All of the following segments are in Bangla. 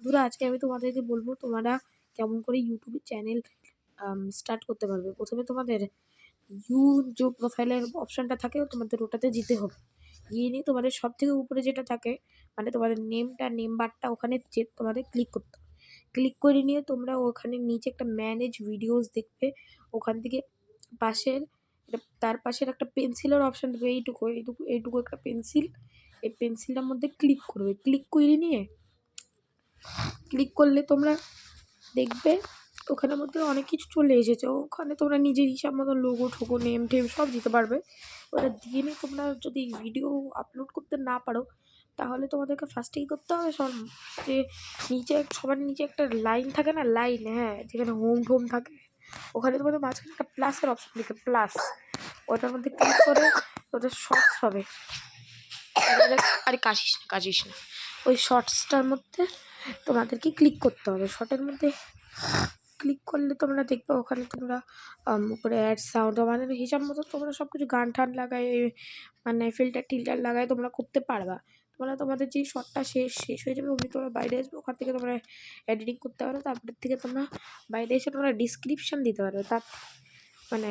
বন্ধুরা, আজকে আমি তোমাদেরকে বলবো তোমরা কেমন করে ইউটিউবে চ্যানেল স্টার্ট করতে পারবে। প্রথমে তোমাদের যে প্রোফাইলের অপশনটা থাকে তোমাদের ওটাতে যেতে হবে। গিয়ে নিয়ে তোমাদের সব থেকে উপরে যেটা থাকে মানে তোমাদের নেম বারটা ওখানে তোমাদের ক্লিক করতে হবে। ক্লিক করে নিয়ে তোমরা ওখানে নিচে একটা ম্যানেজ ভিডিওস দেখবে। ওখান থেকে পাশের তার পাশের একটা পেন্সিলের অপশন দেবে, এইটুকু একটা পেন্সিল। এই পেন্সিলটার মধ্যে ক্লিক করবে। ক্লিক করে নিয়ে ক্লিক করলে তোমরা দেখবে ওখানের মধ্যে অনেক কিছু চলে এসেছে। ওখানে তোমরা নিজের হিসাব মতো লোগো ঠোগো নেম টেম সব দিতে পারবে। ওটা দিয়ে নিয়ে তোমরা যদি ভিডিও আপলোড করতে না পারো তাহলে তোমাদেরকে ফার্স্টেই করতে হবে যে সবার নিচে একটা লাইন থাকে না, লাইন, হ্যাঁ, যেখানে হোম টোম থাকে ওখানে তোমাদের মাঝখানে একটা প্লাসের অপশন দিকে প্লাস, ওটার মধ্যে ক্লিক করে ওদের শর্টস হবে। আরে কাশিস না, ওই শর্টসটার মধ্যে তোমাদেরকে ক্লিক করতে হবে। শর্টের মধ্যে ক্লিক করলে তোমরা দেখবে ওখানে তোমরা উপরে অ্যাড সাউন্ড মানে হিসাব মতো তোমরা সব কিছু গান টান লাগাই মানে ফিল্টার লাগাই তোমরা করতে পারবা। তোমাদের যে শর্টটা শেষ হয়ে যাবে ওমনি তোমরা বাইরে আসবে, ওখান থেকে তোমরা এডিটিং করতে পারো। তারপর থেকে তোমরা বাইরে এসে তোমরা ডিসক্রিপশান দিতে পারো। তার মানে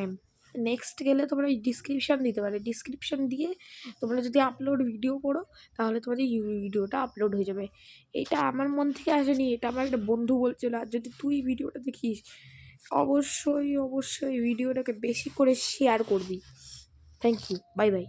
নেক্সট গেলে তোমরা ওই ডিসক্রিপশান দিতে পারো। ডিসক্রিপশান দিয়ে তোমরা যদি আপলোড ভিডিও করো তাহলে তোমাদের ভিডিওটা আপলোড হয়ে যাবে। এটা আমার মন থেকে আসেনি, এটা আমার একটা বন্ধু বলছিল। আর যদি তুই ভিডিওটা দেখিস অবশ্যই ভিডিওটাকে বেশি করে শেয়ার করবি। Thank you, bye by.